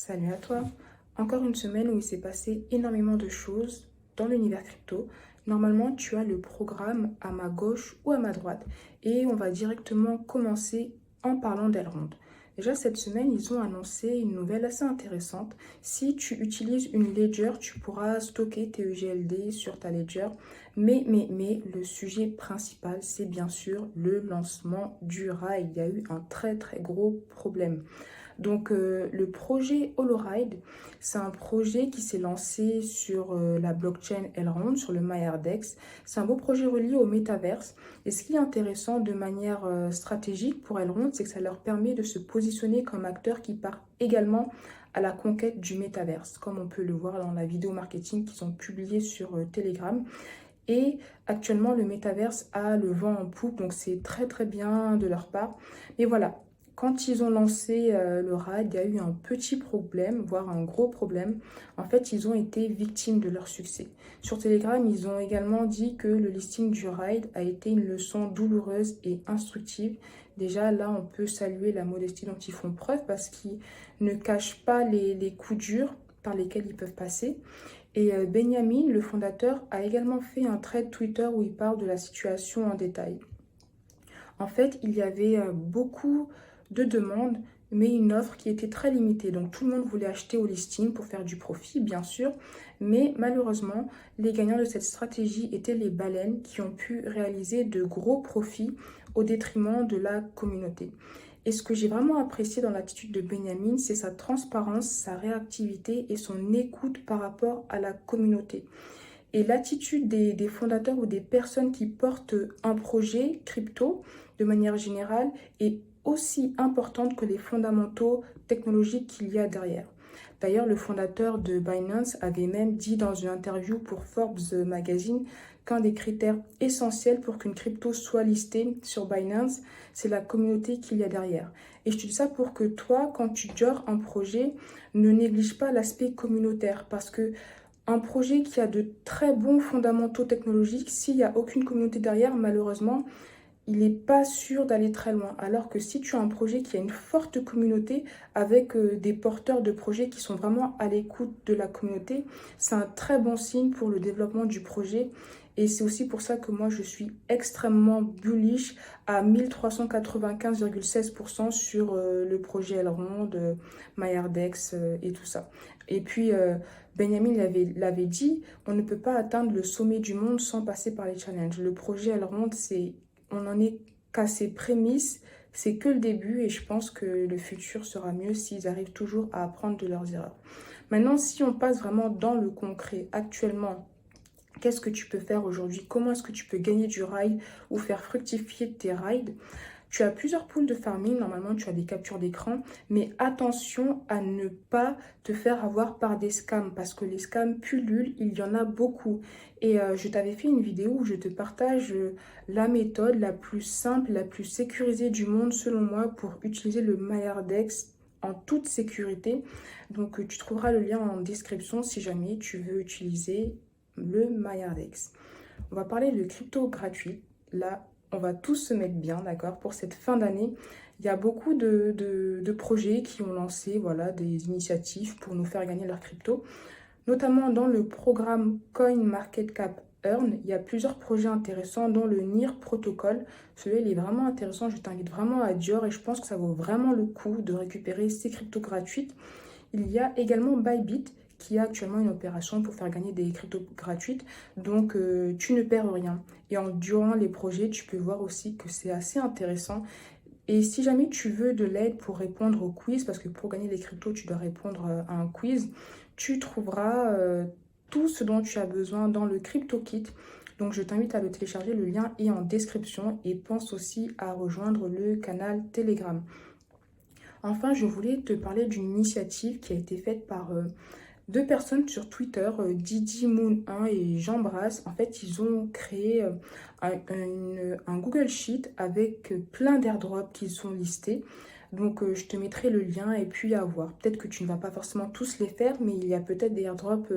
Salut à toi. Encore une semaine où il s'est passé énormément de choses dans l'univers crypto. Normalement, tu as le programme à ma gauche ou à ma droite et on va directement commencer en parlant d'Elrond. Déjà, cette semaine, ils ont annoncé une nouvelle assez intéressante. Si tu utilises une Ledger, tu pourras stocker tes UGLD sur ta Ledger. Mais, le sujet principal, c'est bien sûr le lancement du RAI. Il y a eu un très très gros problème. Donc, le projet Holoride, c'est un projet qui s'est lancé sur la blockchain Elrond, sur le MyRDEX. C'est un beau projet relié au métaverse. Et ce qui est intéressant de manière stratégique pour Elrond, c'est que ça leur permet de se positionner comme acteur qui part également à la conquête du métaverse, comme on peut le voir dans la vidéo marketing qu'ils ont publiée sur Telegram. Et actuellement, le métaverse a le vent en poupe, donc c'est très très bien de leur part. Mais voilà, quand ils ont lancé le RAID, il y a eu un petit problème, voire un gros problème. En fait, ils ont été victimes de leur succès. Sur Telegram, ils ont également dit que le listing du RAID a été une leçon douloureuse et instructive. Déjà, là, on peut saluer la modestie dont ils font preuve parce qu'ils ne cachent pas les coups durs par lesquels ils peuvent passer. Et Benjamin, le fondateur, a également fait un thread Twitter où il parle de la situation en détail. En fait, il y avait beaucoup de demandes, mais une offre qui était très limitée. Donc tout le monde voulait acheter au listing pour faire du profit, bien sûr. Mais malheureusement, les gagnants de cette stratégie étaient les baleines qui ont pu réaliser de gros profits au détriment de la communauté. Et ce que j'ai vraiment apprécié dans l'attitude de Benjamin, c'est sa transparence, sa réactivité et son écoute par rapport à la communauté. Et l'attitude des fondateurs ou des personnes qui portent un projet crypto de manière générale est aussi importante que les fondamentaux technologiques qu'il y a derrière. D'ailleurs, le fondateur de Binance avait même dit dans une interview pour Forbes Magazine qu'un des critères essentiels pour qu'une crypto soit listée sur Binance, c'est la communauté qu'il y a derrière. Et je te dis ça pour que toi, quand tu gères un projet, ne néglige pas l'aspect communautaire parce que un projet qui a de très bons fondamentaux technologiques, s'il n'y a aucune communauté derrière, malheureusement, il n'est pas sûr d'aller très loin. Alors que si tu as un projet qui a une forte communauté avec des porteurs de projets qui sont vraiment à l'écoute de la communauté, c'est un très bon signe pour le développement du projet. Et c'est aussi pour ça que moi, je suis extrêmement bullish à 1395,16% sur le projet Elrond, MyRDEX et tout ça. Et puis, Benjamin l'avait dit, on ne peut pas atteindre le sommet du monde sans passer par les challenges. Le projet Elrond, on en est qu'à ses prémices, c'est que le début et je pense que le futur sera mieux s'ils arrivent toujours à apprendre de leurs erreurs. Maintenant, si on passe vraiment dans le concret, actuellement, qu'est-ce que tu peux faire aujourd'hui? Comment est-ce que tu peux gagner du ride ou faire fructifier tes rides? Tu as plusieurs pools de farming, normalement tu as des captures d'écran, mais attention à ne pas te faire avoir par des scams parce que les scams pullulent, il y en a beaucoup. Et je t'avais fait une vidéo où je te partage la méthode la plus simple, la plus sécurisée du monde selon moi pour utiliser le MyRDEX en toute sécurité. Donc tu trouveras le lien en description si jamais tu veux utiliser le MyRDEX. On va parler de crypto gratuit. Là, on va tous se mettre bien, d'accord? Pour cette fin d'année, il y a beaucoup de projets qui ont lancé voilà, des initiatives pour nous faire gagner leur crypto. Notamment dans le programme CoinMarketCap Earn, il y a plusieurs projets intéressants, dont le NIR Protocol. Celui-là, il est vraiment intéressant. Je t'invite vraiment à Dior et je pense que ça vaut vraiment le coup de récupérer ces cryptos gratuites. Il y a également Bybit qui a actuellement une opération pour faire gagner des cryptos gratuites. Donc, tu ne perds rien. Et durant les projets, tu peux voir aussi que c'est assez intéressant. Et si jamais tu veux de l'aide pour répondre au quiz, parce que pour gagner des cryptos, tu dois répondre à un quiz, tu trouveras tout ce dont tu as besoin dans le Crypto Kit. Donc, je t'invite à le télécharger. Le lien est en description. Et pense aussi à rejoindre le canal Telegram. Enfin, je voulais te parler d'une initiative qui a été faite par deux personnes sur Twitter, Didi Moon 1 et Jean Brasse. En fait, ils ont créé un Google Sheet avec plein d'airdrops qui sont listés. Donc, je te mettrai le lien et puis à voir. Peut-être que tu ne vas pas forcément tous les faire, mais il y a peut-être des airdrops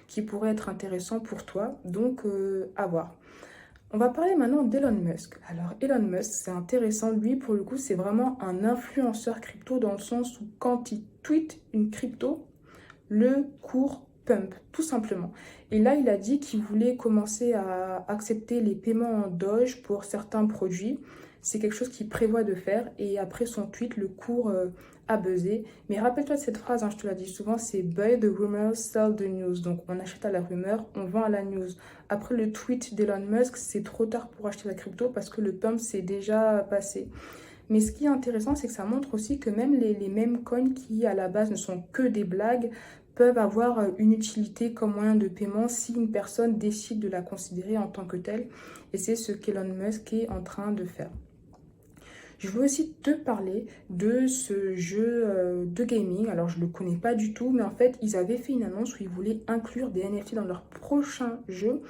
qui pourraient être intéressants pour toi. Donc, à voir. On va parler maintenant d'Elon Musk. Alors, Elon Musk, c'est intéressant. Lui, pour le coup, c'est vraiment un influenceur crypto dans le sens où quand il tweet une crypto, le cours pump, tout simplement. Et là, il a dit qu'il voulait commencer à accepter les paiements en Doge pour certains produits. C'est quelque chose qu'il prévoit de faire. Et après son tweet, le cours a buzzé. Mais rappelle-toi de cette phrase, hein, je te la dis souvent, c'est buy the rumor, sell the news. Donc on achète à la rumeur, on vend à la news. Après le tweet d'Elon Musk, c'est trop tard pour acheter la crypto parce que le pump s'est déjà passé. Mais ce qui est intéressant, c'est que ça montre aussi que même les mêmes coins qui, à la base, ne sont que des blagues, peuvent avoir une utilité comme moyen de paiement si une personne décide de la considérer en tant que telle. Et c'est ce qu'Elon Musk est en train de faire. Je veux aussi te parler de ce jeu de gaming. Alors, je ne le connais pas du tout, mais en fait, ils avaient fait une annonce où ils voulaient inclure des NFT dans leur prochain jeu.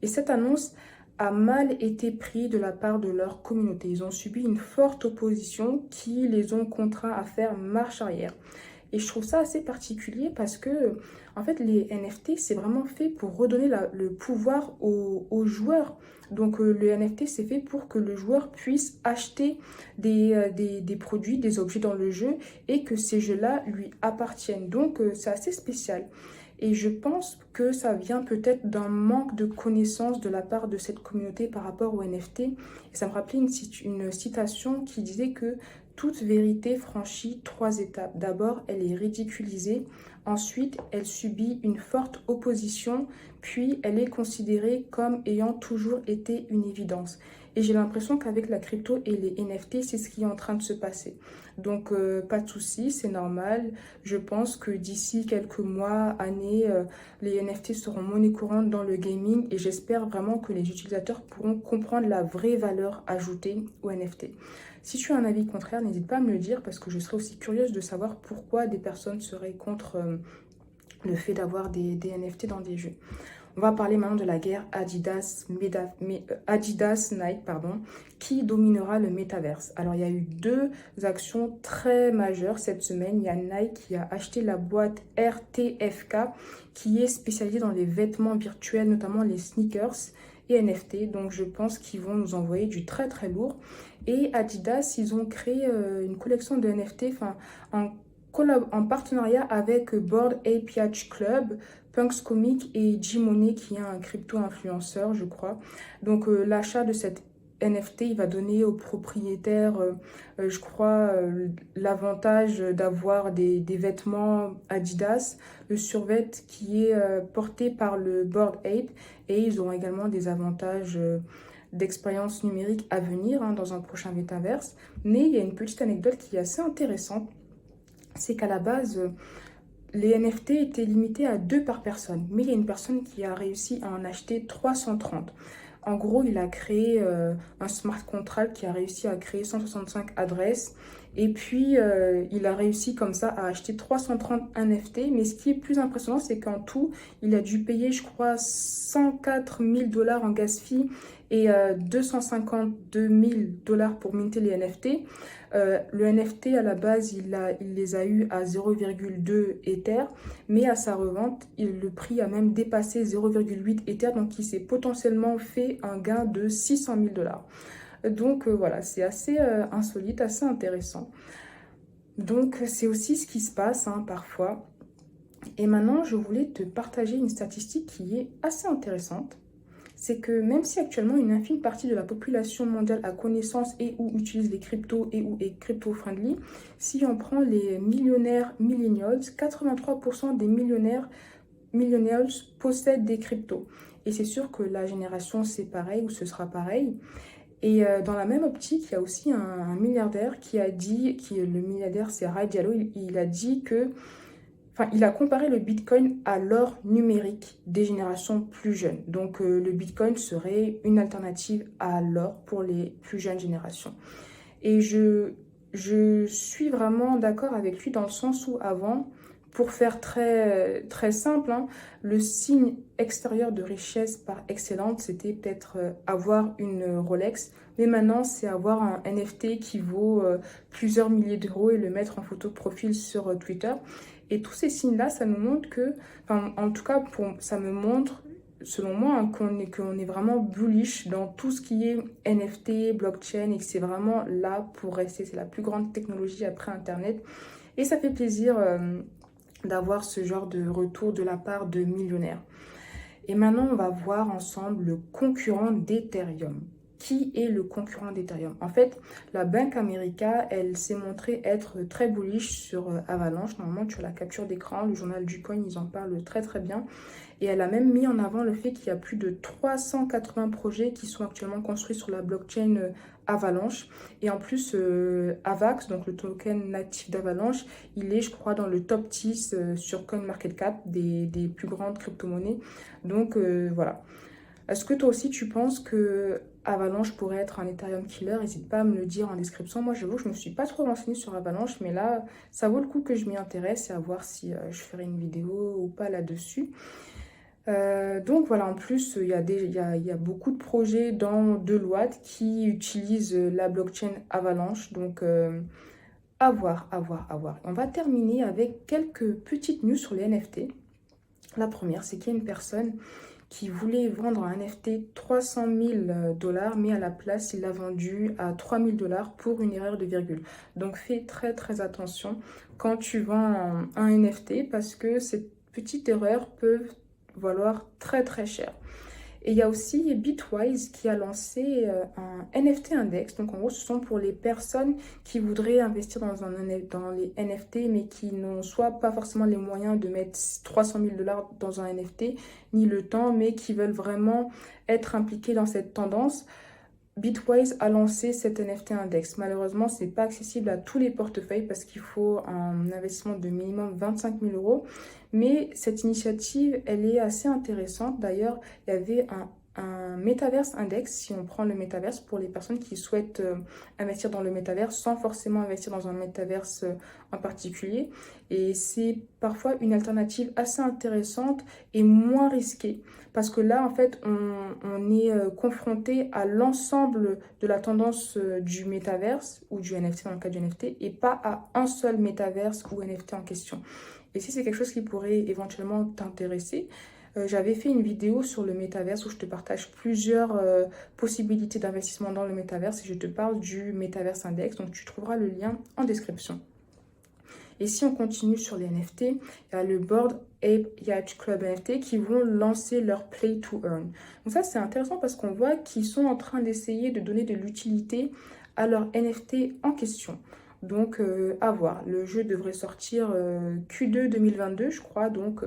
Et cette annonce a mal été prise de la part de leur communauté. Ils ont subi une forte opposition qui les ont contraints à faire marche arrière. Et je trouve ça assez particulier parce que, en fait, les NFT, c'est vraiment fait pour redonner le pouvoir aux joueurs. Donc, le NFT, c'est fait pour que le joueur puisse acheter des produits, des objets dans le jeu et que ces jeux-là lui appartiennent. Donc, c'est assez spécial. Et je pense que ça vient peut-être d'un manque de connaissance de la part de cette communauté par rapport aux NFT. Et ça me rappelait une citation qui disait que toute vérité franchit 3 étapes. D'abord, elle est ridiculisée. Ensuite, elle subit une forte opposition. Puis, elle est considérée comme ayant toujours été une évidence. Et j'ai l'impression qu'avec la crypto et les NFT, c'est ce qui est en train de se passer. Donc, pas de souci, c'est normal. Je pense que d'ici quelques mois, années, les NFT seront monnaie courante dans le gaming et j'espère vraiment que les utilisateurs pourront comprendre la vraie valeur ajoutée aux NFT. Si tu as un avis contraire, n'hésite pas à me le dire parce que je serais aussi curieuse de savoir pourquoi des personnes seraient contre le fait d'avoir des NFT dans des jeux. On va parler maintenant de la guerre Adidas-Nike, qui dominera le métaverse. Alors, il y a eu 2 actions très majeures cette semaine. Il y a Nike qui a acheté la boîte RTFK, qui est spécialisée dans les vêtements virtuels, notamment les sneakers et NFT. Donc, je pense qu'ils vont nous envoyer du très, très lourd. Et Adidas, ils ont créé une collection de NFT, en partenariat avec Bored Ape Yacht Club, Punks Comic et G-Money qui est un crypto-influenceur, je crois. Donc l'achat de cette NFT, il va donner aux propriétaires, je crois, l'avantage d'avoir des vêtements Adidas, le survêt qui est porté par le Bored Ape et ils auront également des avantages d'expérience numérique à venir dans un prochain métaverse. Mais il y a une petite anecdote qui est assez intéressante. C'est qu'à la base, les NFT étaient limités à 2 par personne. Mais il y a une personne qui a réussi à en acheter 330. En gros, il a créé un smart contract qui a réussi à créer 165 adresses. Et puis, il a réussi comme ça à acheter 330 NFT. Mais ce qui est plus impressionnant, c'est qu'en tout, il a dû payer, je crois, 104 000 $ en gas fee et 252 000 $ pour minter les NFT. Le NFT, à la base, il les a eu à 0,2 Ether, mais à sa revente, le prix a même dépassé 0,8 Ether, donc il s'est potentiellement fait un gain de 600 000 $. Donc voilà, c'est assez insolite, assez intéressant. Donc c'est aussi ce qui se passe parfois. Et maintenant, je voulais te partager une statistique qui est assez intéressante. C'est que même si actuellement une infime partie de la population mondiale a connaissance et ou utilise les cryptos et ou est crypto-friendly, si on prend les millionnaires millennials, 83% des millennials possèdent des cryptos. Et c'est sûr que la génération c'est pareil ou ce sera pareil. Et dans la même optique, il y a aussi un milliardaire qui a dit, le milliardaire c'est Ray Diallo, il a dit que il a comparé le Bitcoin à l'or numérique des générations plus jeunes. Donc, le Bitcoin serait une alternative à l'or pour les plus jeunes générations. Et je suis vraiment d'accord avec lui dans le sens où avant, pour faire très, très simple, le signe extérieur de richesse par excellence, c'était peut-être avoir une Rolex. Mais maintenant, c'est avoir un NFT qui vaut plusieurs milliers d'euros et le mettre en photo de profil sur Twitter. Et tous ces signes-là, ça nous montre que, en tout cas, ça me montre, selon moi, qu'on est vraiment bullish dans tout ce qui est NFT, blockchain, et que c'est vraiment là pour rester. C'est la plus grande technologie après Internet. Et ça fait plaisir d'avoir ce genre de retour de la part de millionnaires. Et maintenant, on va voir ensemble le concurrent d'Ethereum. Qui est le concurrent d'Ethereum? En fait, la Bank America, elle s'est montrée être très bullish sur Avalanche. Normalement, tu as la capture d'écran, le journal du coin, ils en parlent très très bien. Et elle a même mis en avant le fait qu'il y a plus de 380 projets qui sont actuellement construits sur la blockchain Avalanche. Et en plus, AVAX, donc le token natif d'Avalanche, il est, je crois, dans le top 10 sur CoinMarketCap des plus grandes crypto-monnaies. Donc voilà. Est-ce que toi aussi tu penses que Avalanche pourrait être un Ethereum killer? N'hésite pas à me le dire en description. Moi, j'avoue, je ne me suis pas trop renseignée sur Avalanche, mais là, ça vaut le coup que je m'y intéresse et à voir si je ferai une vidéo ou pas là-dessus. Donc voilà, en plus, il y a beaucoup de projets dans Deloitte qui utilisent la blockchain Avalanche. Donc, à voir, à voir, à voir. On va terminer avec quelques petites news sur les NFT. La première, c'est qu'il y a une personne qui voulait vendre un NFT 300 000 $, mais à la place, il l'a vendu à 3 000 $ pour une erreur de virgule. Donc, fais très, très attention quand tu vends un NFT parce que ces petites erreurs peuvent valoir très, très cher. Et il y a aussi Bitwise qui a lancé un NFT index. Donc, en gros, ce sont pour les personnes qui voudraient investir dans les NFT, mais qui n'ont soit pas forcément les moyens de mettre 300 000 $ dans un NFT, ni le temps, mais qui veulent vraiment être impliqués dans cette tendance. Bitwise a lancé cet NFT index. Malheureusement, ce n'est pas accessible à tous les portefeuilles parce qu'il faut un investissement de minimum 25 000 €. Mais cette initiative, elle est assez intéressante. D'ailleurs, il y avait un Metaverse Index, si on prend le Metaverse, pour les personnes qui souhaitent investir dans le Metaverse sans forcément investir dans un Metaverse en particulier. Et c'est parfois une alternative assez intéressante et moins risquée. Parce que là, en fait, on est confronté à l'ensemble de la tendance du Metaverse ou du NFT dans le cas du NFT et pas à un seul Metaverse ou NFT en question. Et si c'est quelque chose qui pourrait éventuellement t'intéresser, j'avais fait une vidéo sur le métaverse où je te partage plusieurs possibilités d'investissement dans le métaverse et je te parle du Metaverse Index, donc tu trouveras le lien en description. Et si on continue sur les NFT, il y a le Bored Ape Yacht Club NFT qui vont lancer leur Play to Earn. Donc ça, c'est intéressant parce qu'on voit qu'ils sont en train d'essayer de donner de l'utilité à leur NFT en question. Donc, à voir. Le jeu devrait sortir Q2 2022, je crois. Donc,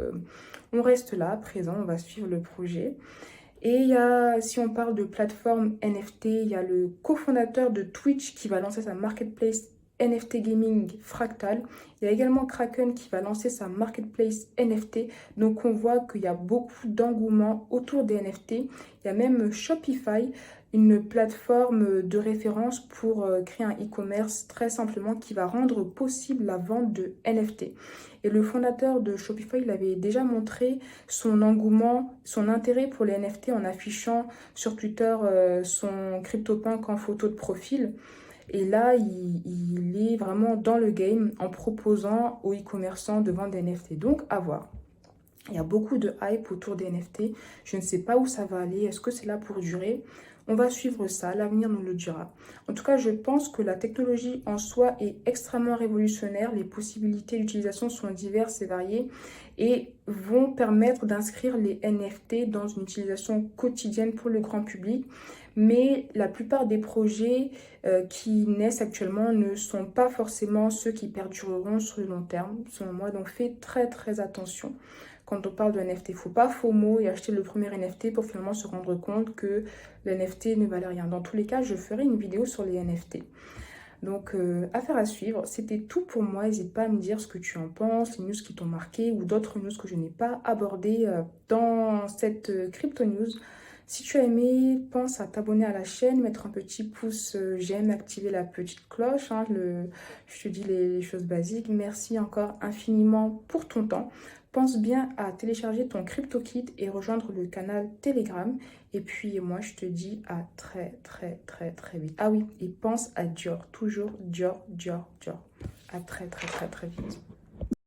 on reste là, présent, on va suivre le projet. Et il y a, si on parle de plateforme NFT, il y a le cofondateur de Twitch qui va lancer sa marketplace NFT Gaming Fractal. Il y a également Kraken qui va lancer sa marketplace NFT. Donc, on voit qu'il y a beaucoup d'engouement autour des NFT. Il y a même Shopify, une plateforme de référence pour créer un e-commerce très simplement qui va rendre possible la vente de NFT. Et le fondateur de Shopify, il avait déjà montré son engouement, son intérêt pour les NFT en affichant sur Twitter son CryptoPunk en photo de profil. Et là, il est vraiment dans le game en proposant aux e-commerçants de vendre des NFT. Donc, à voir. Il y a beaucoup de hype autour des NFT. Je ne sais pas où ça va aller. Est-ce que c'est là pour durer? On va suivre ça. L'avenir nous le dira. En tout cas, je pense que la technologie en soi est extrêmement révolutionnaire. Les possibilités d'utilisation sont diverses et variées et vont permettre d'inscrire les NFT dans une utilisation quotidienne pour le grand public. Mais la plupart des projets qui naissent actuellement ne sont pas forcément ceux qui perdureront sur le long terme, selon moi. Donc, fais très, très attention. Quand on parle de NFT, il ne faut pas FOMO et acheter le premier NFT pour finalement se rendre compte que le NFT ne valait rien. Dans tous les cas, je ferai une vidéo sur les NFT. Donc, affaire à suivre. C'était tout pour moi. N'hésite pas à me dire ce que tu en penses, les news qui t'ont marqué ou d'autres news que je n'ai pas abordées dans cette crypto news. Si tu as aimé, pense à t'abonner à la chaîne, mettre un petit pouce j'aime, activer la petite cloche. Je te dis les choses basiques. Merci encore infiniment pour ton temps. Pense bien à télécharger ton CryptoKit et rejoindre le canal Telegram. Et puis moi, je te dis à très, très, très, très vite. Ah oui, et pense à Dior. Toujours Dior, Dior, Dior. À très, très, très, très vite.